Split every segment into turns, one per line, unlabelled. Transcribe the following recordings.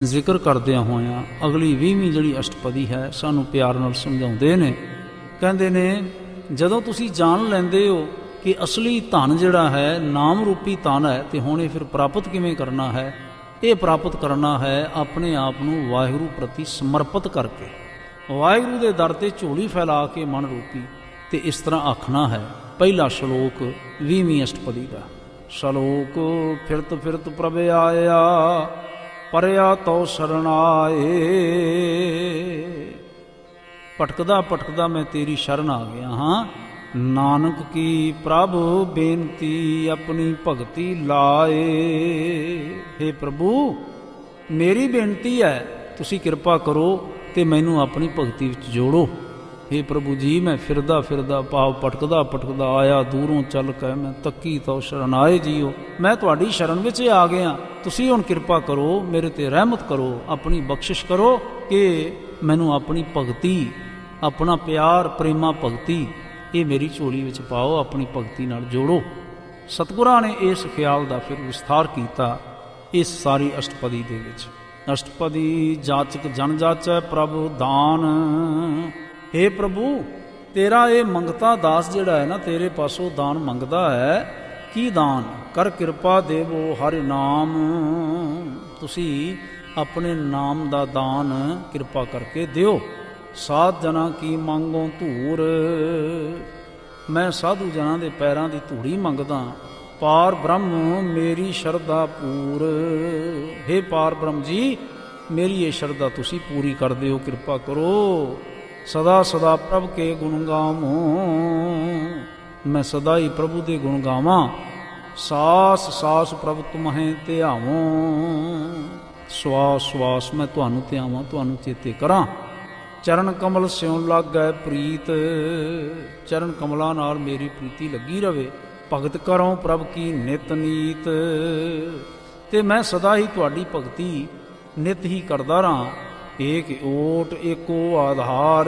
ਜ਼ਿਕਰ ਕਰਦਿਆਂ ਹੋਇਆਂ ਅਗਲੀ 20ਵੀਂ ਜਿਹੜੀ ਅਸ਼ਟਪਦੀ ਹੈ ਸਾਨੂੰ ਪਿਆਰ ਨਾਲ ਸਮਝਾਉਂਦੇ ਨੇ। ਕਹਿੰਦੇ ਨੇ ਜਦੋਂ ਤੁਸੀਂ ਜਾਣ ਲੈਂਦੇ ਹੋ ਕਿ ਅਸਲੀ ਧਨ ਜਿਹੜਾ ਹੈ ਨਾਮ ਰੂਪੀ ਧਨ ਹੈ, ਤੇ ਹੁਣ ਇਹ ਫਿਰ ਪ੍ਰਾਪਤ ਕਿਵੇਂ ਕਰਨਾ ਹੈ? ਇਹ ਪ੍ਰਾਪਤ ਕਰਨਾ ਹੈ ਆਪਣੇ ਆਪ ਨੂੰ ਵਾਹਿਗੁਰੂ ਪ੍ਰਤੀ ਸਮਰਪਿਤ ਕਰਕੇ, ਵਾਹਿਗੁਰੂ ਦੇ ਦਰ 'ਤੇ ਝੋਲੀ ਫੈਲਾ ਕੇ ਮਨ ਰੂਪੀ। ਤੇ ਇਸ ਤਰ੍ਹਾਂ ਆਖਣਾ ਹੈ। ਪਹਿਲਾ ਸ਼ਲੋਕ 20ਵੀਂ ਅਸ਼ਟਪਦੀ ਦਾ ਸ਼ਲੋਕ। ਫਿਰਤ ਫਿਰਤ ਪ੍ਰਭ ਆਇਆ ਪਰਿਆ ਤੋ ਸ਼ਰਣਾਏ। ਭਟਕਦਾ ਭਟਕਦਾ ਮੈਂ ਤੇਰੀ ਸ਼ਰਨ ਆ ਗਿਆ ਹਾਂ। ਨਾਨਕ ਕੀ ਪ੍ਰਭ ਬੇਨਤੀ ਆਪਣੀ ਭਗਤੀ ਲਾਏ। हे ਪ੍ਰਭੂ ਮੇਰੀ ਬੇਨਤੀ ਹੈ, ਤੁਸੀਂ ਕਿਰਪਾ ਕਰੋ ਤੇ ਮੈਨੂੰ ਆਪਣੀ ਭਗਤੀ ਵਿੱਚ ਜੋੜੋ। हे ਪ੍ਰਭੂ ਜੀ ਮੈਂ ਫਿਰਦਾ ਫਿਰਦਾ ਭਾਵ ਭਟਕਦਾ ਭਟਕਦਾ ਆਇਆ, ਦੂਰੋਂ ਚੱਲ ਕੇ ਮੈਂ ਤੱਕੀ ਤੋ ਸ਼ਰਨਾਏ ਜੀਓ। ਮੈਂ ਤੁਹਾਡੀ ਸ਼ਰਨ ਵਿੱਚ ਆ ਗਿਆ, ਤੁਸੀਂ ਹੁਣ ਕਿਰਪਾ ਕਰੋ, ਮੇਰੇ ਤੇ ਰਹਿਮਤ ਕਰੋ, ਆਪਣੀ ਬਖਸ਼ਿਸ਼ ਕਰੋ ਕਿ ਮੈਨੂੰ ਆਪਣੀ ਭਗਤੀ, ਆਪਣਾ ਪਿਆਰ ਪ੍ਰੇਮਾ ਭਗਤੀ ਇਹ ਮੇਰੀ ਝੋਲੀ ਵਿੱਚ ਪਾਓ, ਆਪਣੀ ਭਗਤੀ ਨਾਲ ਜੋੜੋ। ਸਤਿਗੁਰਾਂ ਨੇ ਇਸ ਖਿਆਲ ਦਾ ਫਿਰ ਵਿਸਥਾਰ ਕੀਤਾ ਇਸ ਸਾਰੀ ਅਸ਼ਟਪਦੀ ਦੇ ਵਿੱਚ। ਅਸ਼ਟਪਦੀ ਜਾਚਕ ਜਨ ਜਾਚੈ ਪ੍ਰਭ ਦਾਨ। हे ਪ੍ਰਭੂ ਤੇਰਾ ਇਹ ਮੰਗਤਾ ਦਾਸ ਜਿਹੜਾ ਹੈ ਨਾ, ਤੇਰੇ ਪਾਸੋਂ ਦਾਨ ਮੰਗਦਾ ਹੈ। ਕੀ ਦਾਨ? ਕਰ ਕਿਰਪਾ ਦੇਵੋ ਹਰਿ ਨਾਮ। ਤੁਸੀਂ ਆਪਣੇ ਨਾਮ ਦਾ ਦਾਨ ਕਿਰਪਾ ਕਰਕੇ ਦਿਓ। ਸਾਧ ਜਨਾਂ ਕੀ ਮੰਗੋ ਧੂਰ। ਮੈਂ ਸਾਧੂ ਜਨਾਂ ਦੇ ਪੈਰਾਂ ਦੀ ਧੂੜੀ ਮੰਗਦਾ। ਪਾਰ ਬ੍ਰਹਮ ਮੇਰੀ ਸ਼ਰਧਾ ਪੂਰ। हे ਪਾਰ ਬ੍ਰਹਮ ਜੀ ਮੇਰੀ ਇਹ ਸ਼ਰਧਾ ਤੁਸੀਂ ਪੂਰੀ ਕਰ ਦਿਓ, ਕਿਰਪਾ ਕਰੋ। ਸਦਾ ਸਦਾ ਪ੍ਰਭ ਕੇ ਗੁਣ ਗਾਵੋ। ਮੈਂ ਸਦਾ ਹੀ ਪ੍ਰਭੂ ਦੇ ਗੁਣ ਗਾਵਾਂ। ਸਾਸ ਸਾਸ ਪ੍ਰਭ ਤੁਮਹੇ ਧਿਆਵੋ। ਸਵਾਸ ਸਵਾਸ ਮੈਂ ਤੁਹਾਨੂੰ ਧਿਆਵਾਂ, ਤੁਹਾਨੂੰ ਚੇਤੇ ਕਰਾਂ। ਚਰਨ ਕਮਲ ਸਿਉਂ ਲੱਗ ਗਏ ਪ੍ਰੀਤ। ਚਰਨ ਕਮਲਾਂ ਨਾਲ ਮੇਰੀ ਪ੍ਰੀਤੀ ਲੱਗੀ ਰਵੇ। ਭਗਤ ਕਰੋ ਪ੍ਰਭ ਕੀ ਨਿਤ ਨੀਤ। ਤੇ ਮੈਂ ਸਦਾ ਹੀ ਤੁਹਾਡੀ ਭਗਤੀ ਨਿਤ ਹੀ ਕਰਦਾ ਰਹਾਂ। ਏਕ ਓਟ ਏਕੋ ਆਧਾਰ।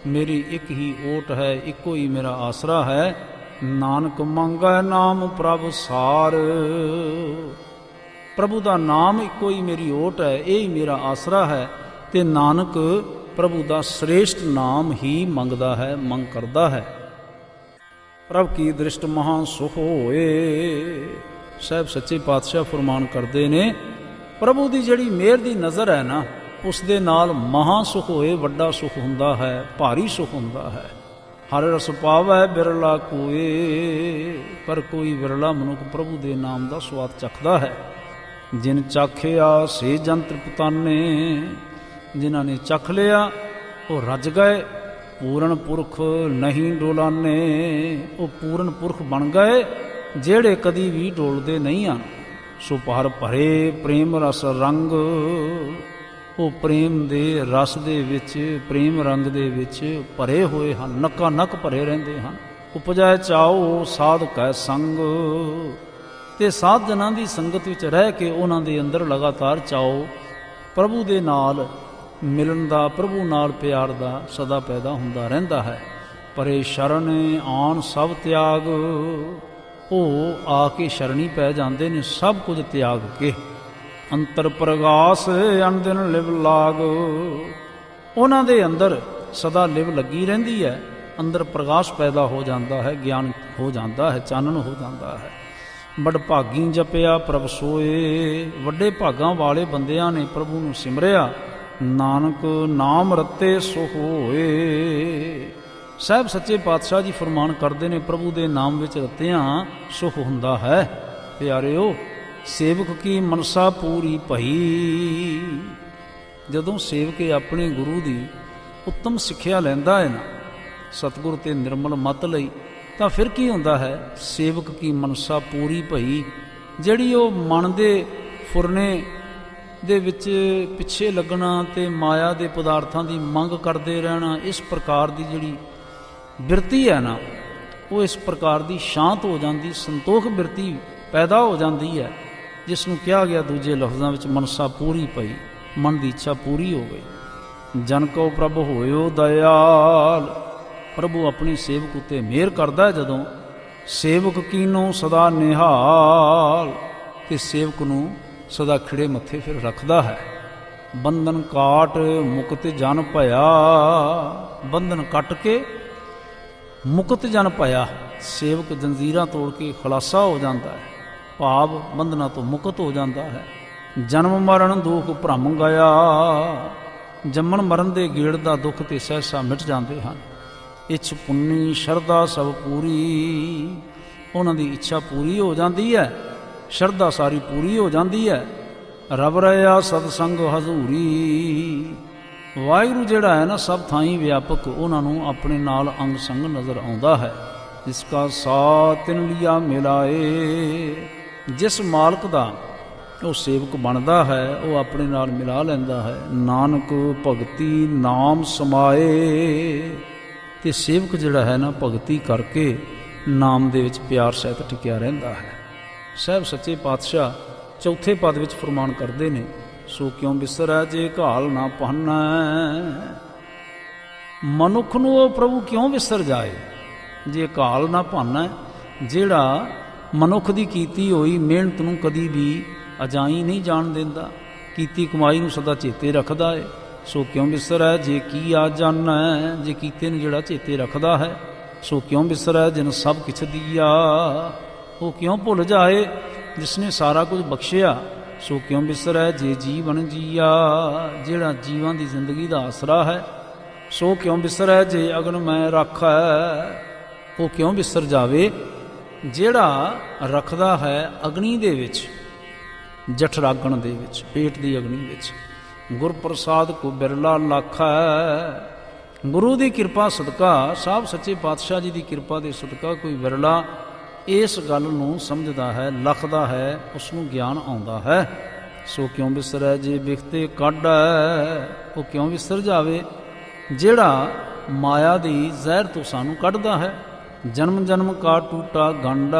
ਮੇਰੀ ਇੱਕ ਹੀ ਓਟ ਹੈ, ਇੱਕੋ ਹੀ ਮੇਰਾ ਆਸਰਾ ਹੈ। ਨਾਨਕ ਮੰਗੈ ਨਾਮ ਪ੍ਰਭ ਸਾਰ। ਪ੍ਰਭੂ ਦਾ ਨਾਮ ਇੱਕੋ ਹੀ ਮੇਰੀ ਓਟ ਹੈ, ਇਹ ਹੀ ਮੇਰਾ ਆਸਰਾ ਹੈ। ਤੇ ਨਾਨਕ ਪ੍ਰਭੂ ਦਾ ਸ੍ਰੇਸ਼ਟ ਨਾਮ ਹੀ ਮੰਗਦਾ ਹੈ, ਮੰਗ ਕਰਦਾ ਹੈ। ਪ੍ਰਭ ਕੀ ਦ੍ਰਿਸ਼ਟ ਮਹਾਂ ਸੁਖ ਹੋਏ। ਸਾਹਿਬ ਸੱਚੇ ਪਾਤਸ਼ਾਹ ਫਰਮਾਨ ਕਰਦੇ ਨੇ ਪ੍ਰਭੂ ਦੀ ਜਿਹੜੀ ਮਿਹਰ ਦੀ ਨਜ਼ਰ ਹੈ ਨਾ, ਉਸ ਦੇ ਨਾਲ ਮਹਾਂ ਸੁਖ ਹੋਏ, ਵੱਡਾ ਸੁਖ ਹੁੰਦਾ ਹੈ, ਭਾਰੀ ਸੁਖ ਹੁੰਦਾ ਹੈ। ਹਰ ਰਸ ਪਾਵੈ ਬਿਰਲਾ ਕੋਏ। ਪਰ ਕੋਈ ਵਿਰਲਾ ਮਨੁੱਖ ਪ੍ਰਭੂ ਦੇ ਨਾਮ ਦਾ ਸਵਾਦ ਚੱਖਦਾ ਹੈ। ਜਿਨ ਚਾਖਿਆ ਸੇ ਜਨ ਤ੍ਰਿਪਤਾਨੇ। ਜਿਨ੍ਹਾਂ ਨੇ ਚੱਖ ਲਿਆ ਉਹ ਰੱਜ ਗਏ। ਪੂਰਨ ਪੁਰਖ ਨਹੀਂ ਡੋਲਾਨੇ। ਉਹ ਪੂਰਨ ਪੁਰਖ ਬਣ ਗਏ ਜਿਹੜੇ ਕਦੀ ਵੀ ਡੋਲਦੇ ਨਹੀਂ ਹਨ। ਸੋ ਭਰ ਭਰੇ ਪ੍ਰੇਮ ਰਸ ਰੰਗ। ਉਹ ਪ੍ਰੇਮ ਦੇ ਰਸ ਦੇ ਵਿੱਚ, ਪ੍ਰੇਮ ਰੰਗ ਦੇ ਵਿੱਚ ਭਰੇ ਹੋਏ ਹਨ, ਨੱਕਾ ਨੱਕ ਭਰੇ ਰਹਿੰਦੇ ਹਨ। ਉਪਜੈ ਚਾਓ ਸਾਧ ਕੈ ਸੰਗ। ਤੇ ਸਾਧ ਜਨਾਂ ਦੀ ਸੰਗਤ ਵਿੱਚ ਰਹਿ ਕੇ ਉਹਨਾਂ ਦੇ ਅੰਦਰ ਲਗਾਤਾਰ ਚਾਓ ਪ੍ਰਭੂ ਦੇ ਨਾਲ ਮਿਲਣ ਦਾ, ਪ੍ਰਭੂ ਨਾਲ ਪਿਆਰ ਦਾ ਸਦਾ ਪੈਦਾ ਹੁੰਦਾ ਰਹਿੰਦਾ ਹੈ। ਪਰੇ ਸ਼ਰਨ ਆਣ ਸਭ ਤਿਆਗ। ਉਹ ਆ ਕੇ ਸ਼ਰਣੀ ਪੈ ਜਾਂਦੇ ਨੇ ਸਭ ਕੁਝ ਤਿਆਗ ਕੇ। ਅੰਤਰ ਪ੍ਰਗਾਸ ਅਣਦਿਨ ਲਿਵ ਲਾਗ। ਉਹਨਾਂ ਦੇ ਅੰਦਰ ਸਦਾ ਲਿਵ ਲੱਗੀ ਰਹਿੰਦੀ ਹੈ। ਅੰਦਰ ਪ੍ਰਗਾਸ਼ ਪੈਦਾ ਹੋ ਜਾਂਦਾ ਹੈ, ਗਿਆਨ ਹੋ ਜਾਂਦਾ ਹੈ, ਚਾਨਣ ਹੋ ਜਾਂਦਾ ਹੈ। ਬੜ ਭਾਗੀ ਜਪਿਆ ਪ੍ਰਭ ਸੋਏ। ਵੱਡੇ ਭਾਗਾਂ ਵਾਲੇ ਬੰਦਿਆਂ ਨੇ ਪ੍ਰਭੂ ਨੂੰ ਸਿਮਰਿਆ। ਨਾਨਕ ਨਾਮ ਰਤੇ ਸੁਖ ਹੋਏ। ਸਾਹਿਬ ਸੱਚੇ ਪਾਤਸ਼ਾਹ ਜੀ ਫਰਮਾਨ ਕਰਦੇ ਨੇ ਪ੍ਰਭੂ ਦੇ ਨਾਮ ਵਿੱਚ ਰਤਿਆਂ ਸੁਖ ਹੁੰਦਾ ਹੈ। ਪਿਆਰਿਓ ਸੇਵਕ ਕੀ ਮਨਸਾ ਪੂਰੀ ਭਈ। ਜਦੋਂ ਸੇਵਕ ਆਪਣੇ ਗੁਰੂ ਦੀ ਉੱਤਮ ਸਿੱਖਿਆ ਲੈਂਦਾ ਹੈ ਨਾ, ਸਤਿਗੁਰ ਤੇ ਨਿਰਮਲ ਮਤ ਲਈ, ਤਾਂ ਫਿਰ ਕੀ ਹੁੰਦਾ ਹੈ? ਸੇਵਕ ਕੀ ਮਨਸਾ ਪੂਰੀ ਭਈ। ਜਿਹੜੀ ਉਹ ਮਨ ਦੇ ਫੁਰਨੇ ਦੇ ਵਿੱਚ ਪਿੱਛੇ ਲੱਗਣਾ ਤੇ ਮਾਇਆ ਦੇ ਪਦਾਰਥਾਂ ਦੀ ਮੰਗ ਕਰਦੇ ਰਹਿਣਾ, ਇਸ ਪ੍ਰਕਾਰ ਦੀ ਜਿਹੜੀ ਬਿਰਤੀ ਹੈ ਨਾ, ਉਹ ਇਸ ਪ੍ਰਕਾਰ ਦੀ ਸ਼ਾਂਤ ਹੋ ਜਾਂਦੀ, ਸੰਤੋਖ ਬਿਰਤੀ ਪੈਦਾ ਹੋ ਜਾਂਦੀ ਹੈ, ਜਿਸ ਨੂੰ ਕਿਹਾ ਗਿਆ ਦੂਜੇ ਲਫ਼ਜ਼ਾਂ ਵਿੱਚ ਮਨਸਾ ਪੂਰੀ ਪਈ। ਮਨ ਦੀ ਇੱਛਾ ਪੂਰੀ ਹੋ ਗਈ। ਜਨ ਕੋ ਪ੍ਰਭ ਹੋਇਓ ਦਇਆਲ। ਪ੍ਰਭੂ ਆਪਣੀ ਸੇਵਕ ਉੱਤੇ ਮਿਹਰ ਕਰਦਾ ਹੈ। ਜਦੋਂ ਸੇਵਕ ਕੀਨੋ ਸਦਾ ਨਿਹਾਲ। ਤੇ ਸੇਵਕ ਨੂੰ सदा खिड़े मत्थे फिर रखदा है। बंधन काट मुक्त जन भया, बंधन कट के मुक्त जन भया, सेवक जंजीरां तोड़ के खलासा हो जाता है, भाव बंधना तो मुक्त हो जाता है। जन्म मरण दुख भ्रम गया, जम्मण मरण दे गेड़ दा दुख ते सहसा मिट जाते हैं। इच्छ पुन्नी शरदा सब पूरी, उन्हां दी इच्छा पूरी हो जाती है, शरदा सारी पूरी हो जाती है। रब रहा सतसंग हजूरी, वाहिगुरू जिहड़ा है ना सब थाई व्यापक, उन्होंने अपने नाल अंग संग नज़र आउंदा है। जिसका साथ तिन लिया मिलाए, जिस मालक दा वो सेवक बनता है वो अपने नाल मिला लैंदा है। नानक भगती नाम समाए, ते सेवक जिहड़ा है ना भगती करके नाम दे विच प्यार सहित टिकिया रहिंदा है। साहब सच्चे पातशाह चौथे पद विच फरमान करते हैं, सो क्यों बिसरै जे घाल ना पाना। मनुख नूं वो प्रभु क्यों विसर जाए जे घाल ना पाना। जिहड़ा मनुख दी कीती होई मेहनत नूं कदी भी अजाई नहीं जान देंदा, कीती कमाई नूं सदा चेते रखदा है। सो क्यों विसरै जे की आ जाना, जे कीते नूं जिहड़ा चेते रखदा है। सो क्यों विसरै जिन सब किछ दिया, वो क्यों भुल जाए जिसने सारा कुछ बख्शिया। सो क्यों विसरै जे जीवन जिया, जिहड़ा जीवां दी जिंदगी दा आसरा है। सो क्यों विसरै जे अगन मैं राखै, वो क्यों विसर जावे जिहड़ा रखदा है अग्नि दे विच, जठरागण दे विच, पेट दी अग्नि विच। गुर प्रसाद को बिरला लाखा। गुरु की किरपा सदका, साहब सच्चे पातशाह जी की किरपा के सदका कोई विरला इस गल नूं समझदा है, लखदा है, उसनूं ज्ञान आउंदा है। सो क्यों विसरै जे बिखते कढ, वो क्यों विसर जावे जिहड़ा माया दी जहर तो सानू कढदा है। जन्म जन्म का टूटा गंढ,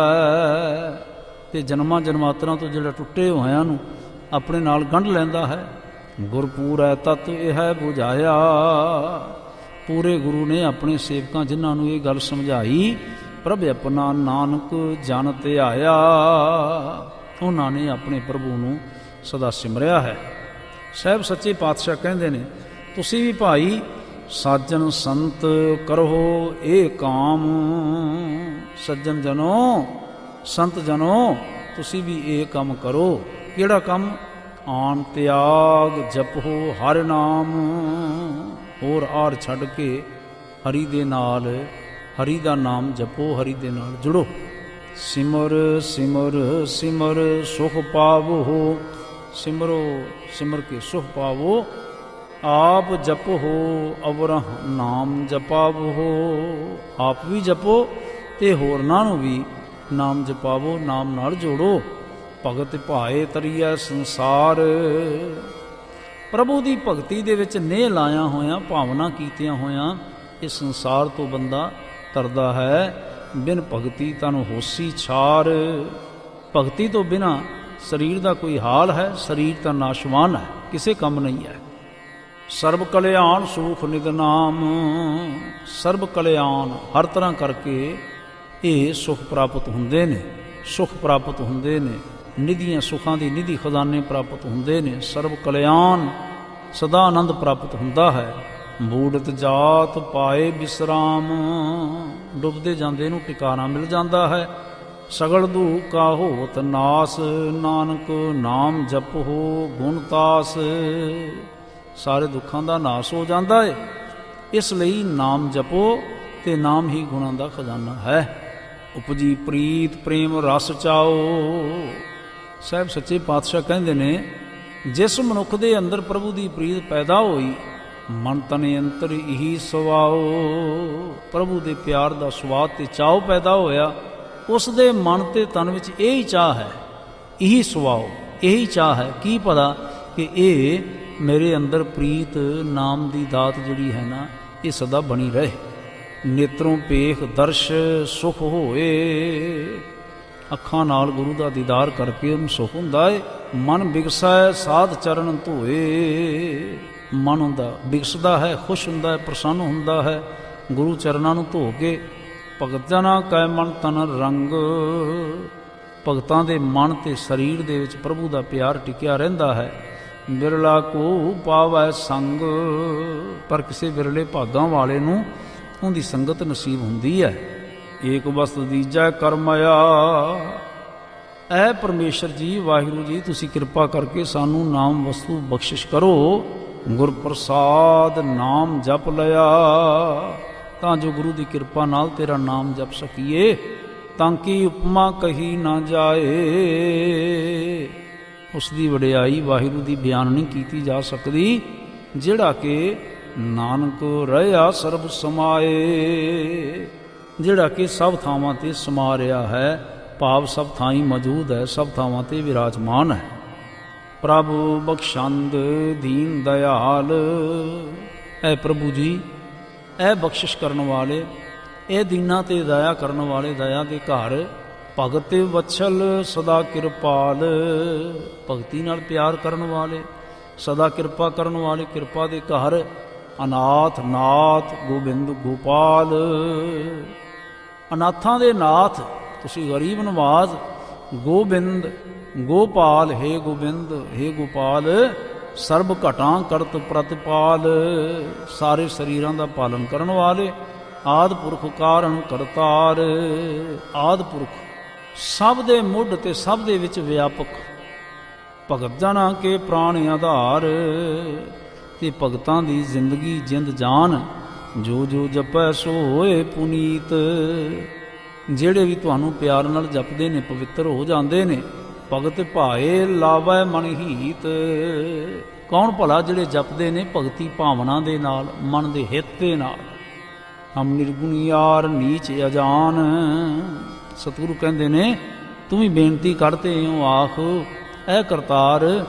ते जन्मां जन्मांतरां तो जिहड़ा टुੱਟੇ होयां नूं अपने नाल गंढ लैंदा है। गुरपूर है तत् यह बुझाया, पूरे गुरु ने अपने सेवकां जिन्हां नूं ये गल समझाई, प्रभ अपना नानक जन ध्याया, उन्हां ने अपने प्रभु नूं सदा सिमरिया है। साहब सच्चे पातशाह कहंदे ने, तुसीं भी भाई साजन संत करो ए काम। सज्जन जनो, संत जनो, तुसी भी ये काम करो। किहड़ा काम? आन त्याग जपो हर नाम, होर आर छड़ के हरि दे नाल, हरि दा नाम जपो, हरि दे नाल जुड़ो। सिमर सिमर सिमर सुख पावो, सिमरो सिमर के सुख पावो। आप जपो अवरह नाम जपावो, आप भी जपो ते होरनां नूं भी नाम जपावो, नाम नाल जोड़ो। भगत भाए तरीए संसार, प्रभु की भगती दे विच नेह लाया होया, भावना कीतियां होया इस संसार तो बंदा तरदा है। बिन भगती तन होसी छार, भगती तो बिना शरीर का कोई हाल है, शरीर तो नाशवान है, किसी काम नहीं है। सर्व कल्याण सुख निध नाम, सर्व कल्याण हर तरह करके ये सुख प्राप्त हुंदे ने, सुख प्राप्त हुंदे ने, निधियां सुखां दी निधि खजाने प्राप्त हुंदे ने। सर्व कल्याण सदा आनंद प्राप्त हुंदा है। बूढ़त जात पाए विश्राम, डुबदे जांदे नूं टिकारा मिल जांदा है। सगल दुख का होत नास, नानक नाम जपो गुणतास, सारे दुखां दा नाश हो जांदा है। इसलिए नाम जपो ते नाम ही गुणां दा खजाना है। उपजी प्रीत प्रेम रस चाओ, साहब सच्चे पातशाह कहंदे ने, जिस मनुख दे अंदर प्रभु की प्रीत पैदा होई, मन तन अंतर यही सुवाओ, प्रभु दे प्यार दा स्वाद ते चाओ पैदा होया, उस दे मन ते तन विच यही चाह है, यही सुवाओ, यही चाह है। की पता कि ये मेरे अंदर प्रीत नाम दी दात जिहड़ी है ना, ये सदा बनी रहे। नेत्रों पेख दर्श सुख होए, अखां नाल गुरु दा दीदार करके उन्हें सुख हुंदा है। मन बिगसै साध चरण धोए, मन हुंदा बिगसदा है, खुश हुंदा है, प्रसन्न हुंदा है गुरु चरणां नूं धो के। भगत जना कै मन तन रंग, ਭਗਤਾਂ ਦੇ ਮਨ ਤੇ ਸਰੀਰ ਦੇ ਵਿੱਚ ਪ੍ਰਭੂ ਦਾ ਪਿਆਰ ਟਿਕਿਆ ਰਹਿੰਦਾ ਹੈ। ਬਿਰਲਾ ਕੋ ਪਾਵੈ ਸੰਗ, ਪਰ ਕਿਸੇ ਬਿਰਲੇ ਭਾਗਾਂ ਵਾਲੇ ਨੂੰ ਉਹਦੀ ਸੰਗਤ ਨਸੀਬ ਹੁੰਦੀ ਹੈ। ਏਕ ਵਸਤ ਦੀਜੈ ਕਰਮਇਆ, ਐ ਪਰਮੇਸ਼ਰ ਜੀ, ਵਾਹਿਗੁਰੂ ਜੀ, ਤੁਸੀਂ ਕਿਰਪਾ ਕਰਕੇ ਸਾਨੂੰ ਨਾਮ ਵਸਤੂ ਬਖਸ਼ਿਸ਼ ਕਰੋ। ਗੁਰ ਪ੍ਰਸਾਦ ਨਾਮ ਜਪ ਲਿਆ, ਤਾਂ ਜੋ ਗੁਰੂ ਦੀ ਕਿਰਪਾ ਨਾਲ ਤੇਰਾ ਨਾਮ ਜਪ ਸਕੀਏ। ਤਾਂ ਕਿ ਉਪਮਾ ਕਹੀ ਨਾ ਜਾਏ, ਉਸ ਦੀ ਵਡਿਆਈ ਵਾਹਿਗੁਰੂ ਦੀ ਬਿਆਨ ਨਹੀਂ ਕੀਤੀ ਜਾ ਸਕਦੀ। ਜਿਹੜਾ ਕਿ ਨਾਨਕ ਰਹਿਆ ਸਰਬ ਸਮਾਏ, ਜਿਹੜਾ ਕਿ ਸਭ ਥਾਵਾਂ ਤੇ ਸਮਾ ਰਿਹਾ ਹੈ, ਭਾਵ ਸਭ ਥਾਈਂ ਮੌਜੂਦ ਹੈ, ਸਭ ਥਾਵਾਂ ਤੇ ਵਿਰਾਜਮਾਨ ਹੈ। ਪ੍ਰਭੂ ਬਖਸ਼ੰਦ ਦੀਨ ਦਇਆਲ, ਐ ਪ੍ਰਭੂ ਜੀ, ਇਹ ਬਖਸ਼ਿਸ਼ ਕਰਨ ਵਾਲੇ, ਇਹ ਦੀਨਾਂ ਤੇ ਦਇਆ ਕਰਨ ਵਾਲੇ, ਦਇਆ ਦੇ ਘਰ, ਭਗਤ ਵਛਲ ਸਦਾ ਕਿਰਪਾਲ, ਭਗਤੀ ਨਾਲ ਪਿਆਰ ਕਰਨ ਵਾਲੇ, ਸਦਾ ਕਿਰਪਾ ਕਰਨ ਵਾਲੇ, ਕਿਰਪਾ ਦੇ ਘਰ, ਅਨਾਥ ਨਾਥ ਗੋਬਿੰਦ ਗੋਪਾਲ, ਅਨਾਥਾਂ ਦੇ ਨਾਥ ਤੁਸੀਂ ਗਰੀਬ ਨਵਾਜ਼, ਗੋਬਿੰਦ ਗੋਪਾਲ, ਹੇ ਗੋਬਿੰਦ ਹੇ ਗੋਪਾਲ, ਸਰਬ ਘਟਾਂ ਕਰਤ ਪ੍ਰਤਪਾਲ, ਸਾਰੇ ਸਰੀਰਾਂ ਦਾ ਪਾਲਨ ਕਰਨ ਵਾਲੇ, ਆਦਿ ਪੁਰਖ ਕਾਰਨ ਕਰਤਾਰ, ਆਦਿ ਪੁਰਖ ਸਭ ਦੇ ਮੁੱਢ ਤੇ ਸਭ ਦੇ ਵਿੱਚ ਵਿਆਪਕ, ਭਗਤ ਜਨਾਂ ਕੇ ਪ੍ਰਾਣ ਆਧਾਰ, ਤੇ ਭਗਤਾਂ ਦੀ ਜ਼ਿੰਦਗੀ ਜਿੰਦ ਜਾਨ, ਜੋ ਜੋ ਜਪੈ ਸੋ ਹੋਏ ਪੁਨੀਤ। ਜਿਹੜੇ ਵੀ ਤੁਹਾਨੂੰ ਪਿਆਰ ਨਾਲ ਜਪਦੇ ਨੇ ਪਵਿੱਤਰ ਹੋ ਜਾਂਦੇ ਨੇ। ਭਗਤ ਭਾਏ ਲਾਵੈ ਮਨ ਹੀਤ, ਕੌਣ ਭਲਾ ਜਿਹੜੇ ਜਪਦੇ ਨੇ ਭਗਤੀ ਭਾਵਨਾ ਦੇ ਨਾਲ, ਮਨ ਦੇ ਹਿੱਤ ਦੇ ਨਾਲ। ਹਮ ਨਿਰਗੁਣਿਆਰ ਨੀਚ ਅਜਾਨ, ਸਤਿਗੁਰੂ ਕਹਿੰਦੇ ਨੇ ਤੂੰ ਵੀ ਬੇਨਤੀ ਕਰਦੇ ਹੋ, ਆਖ ਐ ਕਰਤਾਰ,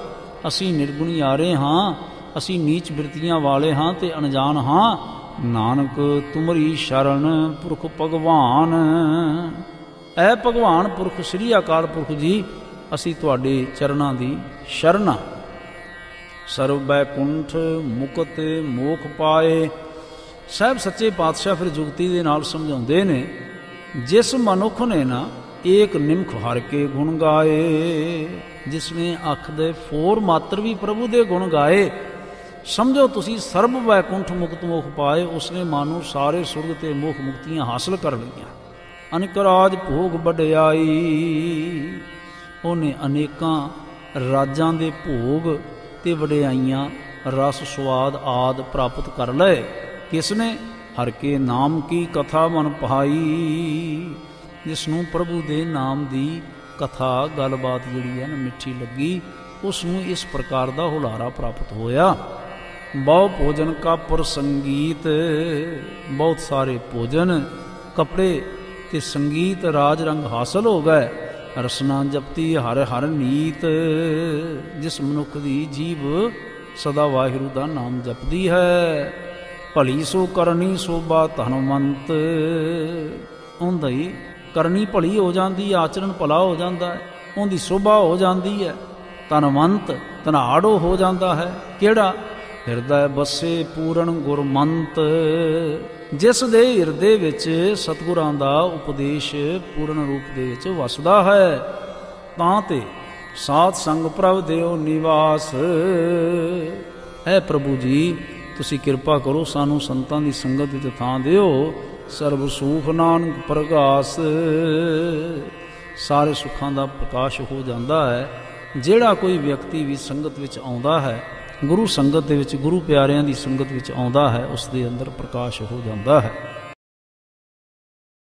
ਅਸੀਂ ਨਿਰਗੁਣਿਆਰੇ ਹਾਂ, ਅਸੀਂ ਨੀਚ ਬਿਰਤੀਆਂ ਵਾਲੇ ਹਾਂ ਤੇ ਅਣਜਾਣ ਹਾਂ। ਨਾਨਕ ਤੁਮਰੀ ਸ਼ਰਨ ਪੁਰਖ ਭਗਵਾਨ, ਐ ਭਗਵਾਨ ਪੁਰਖ ਸ੍ਰੀ ਅਕਾਲ ਪੁਰਖ ਜੀ, ਅਸੀਂ ਤੁਹਾਡੇ ਚਰਨਾਂ ਦੀ ਸ਼ਰਨ। ਸਰਬ ਬੈਕੁੰਠ ਮੁਕਤ ਮੋਖ ਪਾਏ, ਸਾਹਿਬ ਸੱਚੇ ਪਾਤਸ਼ਾਹ ਫਿਰ ਜੁਗਤੀ ਦੇ ਨਾਲ ਸਮਝਾਉਂਦੇ ਨੇ, ਜਿਸ ਮਨੁੱਖ ਨੇ ਨਾ ਏਕ ਨਿਮਖ ਹਰ ਕੇ ਗੁਣ ਗਾਏ, ਜਿਸ ਨੇ ਅੱਖ ਦੇ ਫੋਰ ਮਾਤਰ ਵੀ ਪ੍ਰਭੂ ਦੇ ਗੁਣ ਗਾਏ, ਸਮਝੋ ਤੁਸੀਂ ਸਰਬ ਵੈਕੁੰਠ ਮੁਕਤ ਮੋਖ ਪਾਏ, ਉਸਨੇ ਮਾਨੋ ਸਾਰੇ ਸੁਰਗ ਤੇ ਮੋਖ ਮੁਕਤੀਆਂ ਹਾਸਲ ਕਰ ਲਈਆਂ। ਅਨੇਕ ਰਾਜ ਭੋਗ ਵਡਿਆਈ, ਉਹਨੇ ਅਨੇਕਾਂ ਰਾਜਾਂ ਦੇ ਭੋਗ ਤੇ ਵਡਿਆਈਆਂ, ਰਸ ਸਵਾਦ ਆਦ ਪ੍ਰਾਪਤ ਕਰ ਲਏ। ਕਿਸ ਨੇ? ਹਰ ਕੇ ਨਾਮ ਕੀ ਕਥਾ ਮਨ ਪਾਈ, ਜਿਸ ਨੂੰ ਪ੍ਰਭੂ ਦੇ ਨਾਮ ਦੀ ਕਥਾ ਗੱਲਬਾਤ ਜਿਹੜੀ ਹੈ ਨਾ ਮਿੱਠੀ ਲੱਗੀ, ਉਸ ਨੂੰ ਇਸ ਪ੍ਰਕਾਰ ਦਾ ਹੁਲਾਰਾ ਪ੍ਰਾਪਤ ਹੋਇਆ। ਬਹੁ ਭੋਜਨ ਕਾ ਪ੍ਰਸੰਗੀਤ, ਬਹੁਤ ਸਾਰੇ ਭੋਜਨ, ਕੱਪੜੇ ਤੇ ਸੰਗੀਤ ਰਾਜ ਰੰਗ ਹਾਸਲ ਹੋ ਗਏ। ਰਸਨਾ ਜਪਤੀ ਹਰ ਹਰ ਨੀਤ, ਜਿਸ ਮਨੁੱਖ ਦੀ ਜੀਭ ਸਦਾ ਵਾਹਿਗੁਰੂ ਦਾ ਨਾਮ ਜਪਦੀ ਹੈ। ਭਲੀ ਸੋ ਕਰਨੀ ਸੋਭਾ ਧਨਵੰਤ, ਉਹਦਾ ਹੀ ਕਰਨੀ ਭਲੀ ਹੋ ਜਾਂਦੀ, ਆਚਰਣ ਭਲਾ ਹੋ ਜਾਂਦਾ ਹੈ, ਉਹਦੀ ਸੋਭਾ ਹੋ ਜਾਂਦੀ ਹੈ। ਧਨਵੰਤ ਧਨਾੜੋ ਹੋ ਜਾਂਦਾ ਹੈ। ਕਿਹੜਾ? ਹਿਰਦੈ ਬਸੇ ਪੂਰਨ ਗੁਰਮੰਤ, ਜਿਸ ਦੇ ਹਿਰਦੇ ਵਿੱਚ ਸਤਿਗੁਰਾਂ ਦਾ ਉਪਦੇਸ਼ ਪੂਰਨ ਰੂਪ ਦੇ ਵਿੱਚ ਵਸਦਾ ਹੈ। ਤਾਂ ਤੇ ਸਾਧ ਸੰਗ ਪ੍ਰਭ ਦਿਓ ਨਿਵਾਸ, ਹੈ ਪ੍ਰਭੂ ਜੀ ਤੁਸੀਂ ਕਿਰਪਾ ਕਰੋ, ਸਾਨੂੰ ਸੰਤਾਂ ਦੀ ਸੰਗਤ ਵਿੱਚ ਥਾਂ ਦਿਓ। ਸਰਬ ਸੁਖ ਨਾਨਕ ਪ੍ਰਗਾਸ, ਸਾਰੇ ਸੁੱਖਾਂ ਦਾ ਪ੍ਰਕਾਸ਼ ਹੋ ਜਾਂਦਾ ਹੈ। ਜਿਹੜਾ ਕੋਈ ਵਿਅਕਤੀ ਵੀ ਸੰਗਤ ਵਿੱਚ ਆਉਂਦਾ ਹੈ, ਗੁਰੂ ਸੰਗਤ ਦੇ ਵਿੱਚ, ਗੁਰੂ ਪਿਆਰਿਆਂ ਦੀ ਸੰਗਤ ਵਿੱਚ ਆਉਂਦਾ ਹੈ, ਉਸ ਦੇ ਅੰਦਰ ਪ੍ਰਕਾਸ਼ ਹੋ ਜਾਂਦਾ ਹੈ।